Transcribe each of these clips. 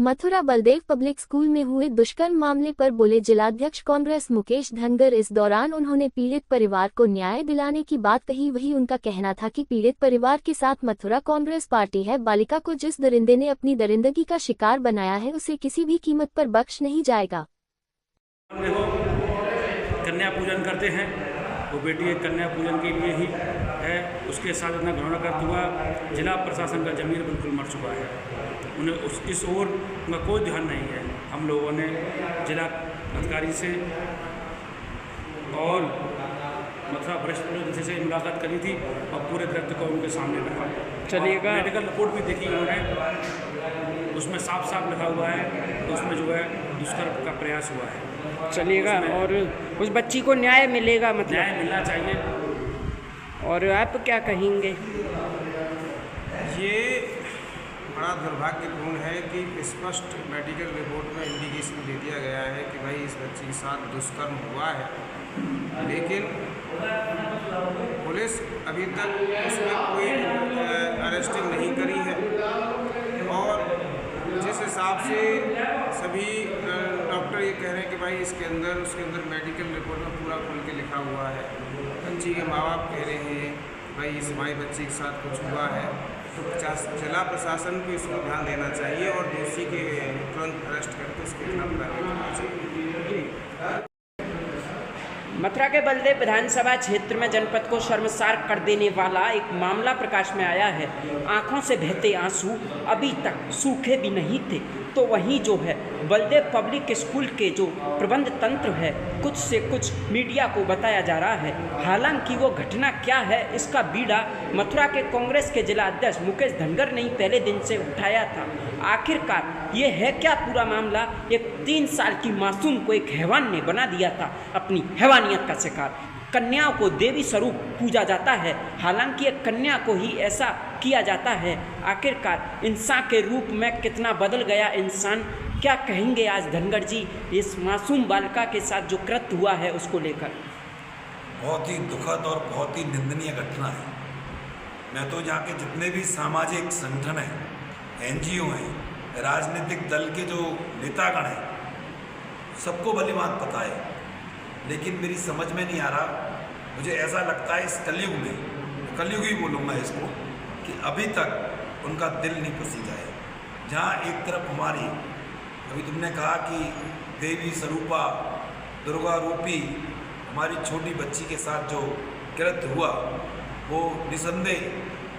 Mathura Baldev public school में हुए दुष्कर्म मामले पर बोले जिलाध्यक्ष कांग्रेस मुकेश धनगर। इस दौरान उन्होंने पीड़ित परिवार को न्याय दिलाने की बात कही। वही उनका कहना था कि पीड़ित परिवार के साथ मथुरा कांग्रेस पार्टी है। बालिका को जिस दरिंदे ने अपनी दरिंदगी का शिकार बनाया है उसे किसी भी कीमत पर बख्श नहीं जाएगा। कन्या पूजन करते हैं, वो बेटी एक कन्या पूजन के लिए ही है, उसके साथ इतना घृणा करता हुआ जिला प्रशासन का ज़मीर बिल्कुल मर चुका है। उन्हें इस ओर उनका कोई ध्यान नहीं है। हम लोगों ने जिला अधिकारी से और मथुरा वरिष्ठ पुलिस से मुलाकात करी थी और पूरे तथ्य को उनके सामने रखा। चलिएगा, मेडिकल रिपोर्ट भी देखी उन्होंने, उसमें साफ साफ लिखा हुआ है तो उसमें जो है दुष्कर्म का प्रयास हुआ है। चलिएगा, और उस बच्ची को न्याय मिलेगा, मतलब न्याय मिलना चाहिए। और आप क्या कहेंगे? ये बड़ा दुर्भाग्यपूर्ण है कि स्पष्ट मेडिकल रिपोर्ट में इंडिकेशन दे दिया गया है कि भाई इस बच्ची के साथ दुष्कर्म हुआ है, लेकिन पुलिस अभी तक उसमें कोई अरेस्टिंग नहीं करी है। और जिस हिसाब से सभी डॉक्टर ये कह रहे हैं कि भाई इसके अंदर उसके अंदर मेडिकल रिपोर्ट में पूरा खुल के लिखा हुआ है, बच्ची के माँ बाप कह रहे हैं भाई इस हमारी बच्ची के साथ कुछ हुआ है, तो जिला प्रशासन को इस पर ध्यान देना चाहिए और दोषी के तुरंत अरेस्ट करके उसके खिलाफ कार्रवाई करनी चाहिए। मथुरा के बलदेव विधानसभा क्षेत्र में जनपद को शर्मसार कर देने वाला एक मामला प्रकाश में आया है। आंखों से बहते आंसू अभी तक सूखे भी नहीं थे, तो वहीं जो है बलदेव पब्लिक स्कूल के जो प्रबंध तंत्र है कुछ से कुछ मीडिया को बताया जा रहा है। हालांकि वो घटना क्या है इसका बीड़ा मथुरा के कांग्रेस के जिला अध्यक्ष मुकेश धनगर ने ही पहले दिन से उठाया था। आखिरकार ये है क्या पूरा मामला? एक 3 साल की मासूम को एक हैवान ने बना दिया था अपनी हैवानियत का शिकार। कन्याओं को देवी स्वरूप पूजा जाता है, हालांकि एक कन्या को ही ऐसा किया जाता है। आखिरकार इंसान के रूप में कितना बदल गया इंसान। क्या कहेंगे आज धनगर जी इस मासूम बालिका के साथ जो कृत्य हुआ है उसको लेकर? बहुत ही दुखद और बहुत ही निंदनीय घटना है। मैं तो यहाँ के जितने भी सामाजिक संगठन हैं, NGO हैं, राजनीतिक दल के जो नेतागण हैं, सबको भली बात पता है, लेकिन मेरी समझ में नहीं आ रहा। मुझे ऐसा लगता है इस कलयुग में, कलयुग ही बोलूँगा इसको, कि अभी तक उनका दिल नहीं पसीजा है। जहाँ एक तरफ हमारी, अभी तुमने कहा कि देवी स्वरूपा दुर्गा रूपी हमारी छोटी बच्ची के साथ जो कृत्य हुआ वो निसंदेह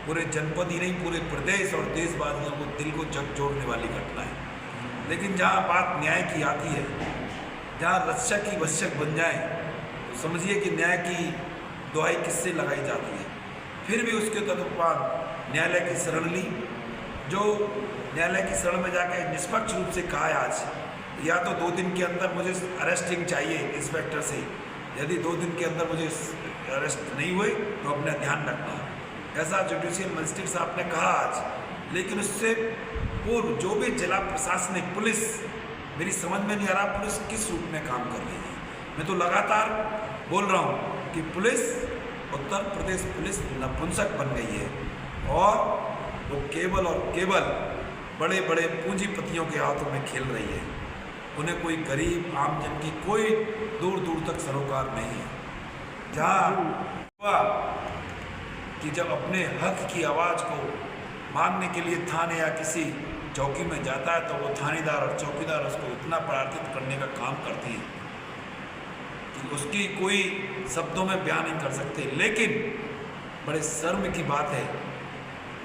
पूरे जनपद ही नहीं पूरे प्रदेश और देशवासियों को दिल को झकझोरने वाली घटना है। लेकिन जहाँ बात न्याय की आती है, जहाँ रक्षक ही वश्यक बन जाए, तो समझिए कि न्याय की दुहाई किससे लगाई जाती है। फिर भी उसके तदुपरांत न्यायालय की शरण ली, जो न्यायालय की शरण में जाकर निष्पक्ष रूप से कहा है आज या तो 2 दिन के अंदर मुझे अरेस्टिंग चाहिए इंस्पेक्टर से, यदि 2 दिन के अंदर मुझे अरेस्ट नहीं हुए तो अपना ध्यान रखना, ऐसा जुडिशियल मजिस्ट्रेट साहब ने कहा आज। लेकिन उससे पूर्व जो भी जिला प्रशासनिक पुलिस, मेरी समझ में नहीं आ रहा पुलिस किस रूप में काम कर रही है। मैं तो लगातार बोल रहा हूँ कि पुलिस, उत्तर प्रदेश पुलिस नपुंसक बन गई है और वो केवल और केवल बड़े बड़े पूंजीपतियों के हाथों में खेल रही है। उन्हें कोई गरीब आमजन की कोई दूर दूर तक सरोकार नहीं है। जहाँ कि जब अपने हक की आवाज़ को मांगने के लिए थाने या किसी चौकी में जाता है तो वो थानेदार और चौकीदार उसको इतना प्रार्थित करने का काम करती है कि उसकी कोई शब्दों में बयान नहीं कर सकते। लेकिन बड़े शर्म की बात है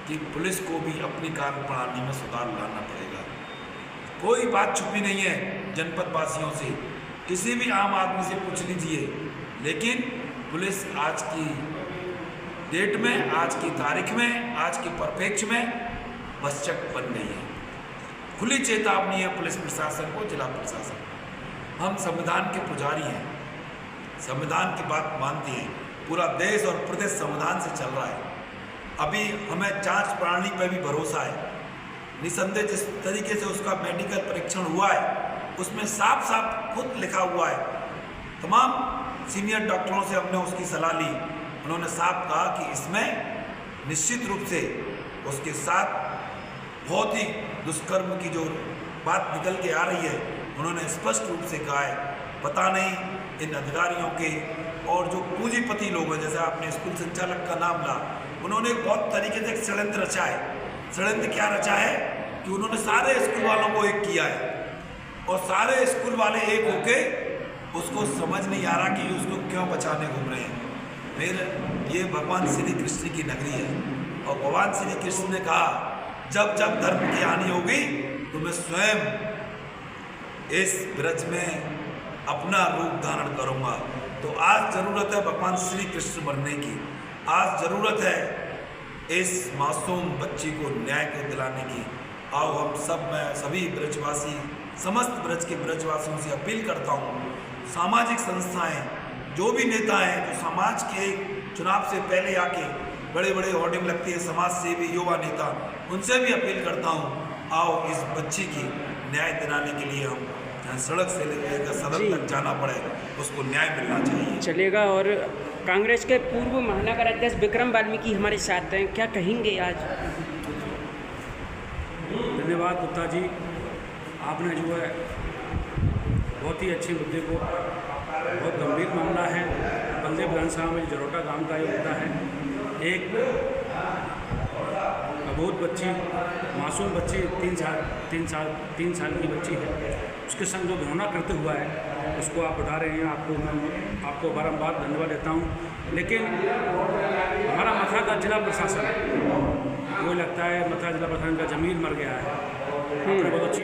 कि पुलिस को भी अपनी कार्यप्रणाली में सुधार लाना पड़ेगा। कोई बात छुपी नहीं है जनपद वासियों से, किसी भी आम आदमी से पूछ लीजिए। लेकिन पुलिस आज की डेट में, आज की तारीख में, आज के परिप्रेक्ष्य में वश्यक बन गई है। खुली चेतावनी है पुलिस प्रशासन को, जिला प्रशासन। हम संविधान के पुजारी हैं, संविधान की बात मानते हैं, पूरा देश और प्रदेश संविधान से चल रहा है। अभी हमें जांच प्रणाली पर भी भरोसा है। निसंदेह जिस तरीके से उसका मेडिकल परीक्षण हुआ है उसमें साफ साफ खुद लिखा हुआ है। तमाम सीनियर डॉक्टरों से हमने उसकी सलाह ली, उन्होंने साफ कहा कि इसमें निश्चित रूप से उसके साथ बहुत ही दुष्कर्म की जो बात निकल के आ रही है, उन्होंने स्पष्ट रूप से कहा है, पता नहीं इन अधिकारियों के और जो पूंजीपति लोग हैं, जैसे आपने स्कूल संचालक का नाम ला, उन्होंने बहुत तरीके से एक षड्यंत्र रचा है। षड्यंत्र क्या रचा है कि उन्होंने सारे स्कूल वालों को एक किया है और सारे स्कूल वाले एक होके उसको समझ नहीं आ रहा कि उसको क्यों बचाने घूम रहे हैं। फिर ये भगवान श्री कृष्ण की नगरी है और भगवान श्री कृष्ण ने कहा, जब जब धर्म की हानि होगी तो मैं स्वयं इस ब्रज में अपना रूप धारण करूंगा। तो आज ज़रूरत है भगवान श्री कृष्ण बनने की, आज ज़रूरत है इस मासूम बच्ची को न्याय को दिलाने की। आओ हम सब, मैं सभी ब्रजवासी, समस्त ब्रज के ब्रजवासियों से अपील करता हूँ, सामाजिक संस्थाएं, जो भी नेता हैं जो समाज के चुनाव से पहले आके बड़े बड़े होर्डिंग लगती है, समाज सेवी युवा नेता, उनसे भी अपील करता हूँ, आओ इस बच्ची की न्याय दिलाने के लिए हम सड़क से लेकर सदन तक जाना पड़े, उसको न्याय मिलना चाहिए। चलेगा। और कांग्रेस के पूर्व महानगर अध्यक्ष विक्रम वाल्मीकि हमारे साथ हैं, क्या कहेंगे आज? धन्यवाद गुप्ता जी, आपने जो है बहुत ही अच्छे मुद्दे को, बहुत गंभीर मामला है, बल्देव विधानसभा में जरोटा गांव का ये मुद्दा है। एक अबोध बच्ची, मासूम बच्ची, 3 साल की बच्ची है, उसके संग जो घृणा करते हुआ है उसको आप उठा रहे हैं। आपको बारंबार धन्यवाद देता हूँ। लेकिन हमारा मथुरा का जिला प्रशासन, मुझे लगता है मथुरा जिला प्रशासन का ज़मीर मर गया है। बहुत अच्छी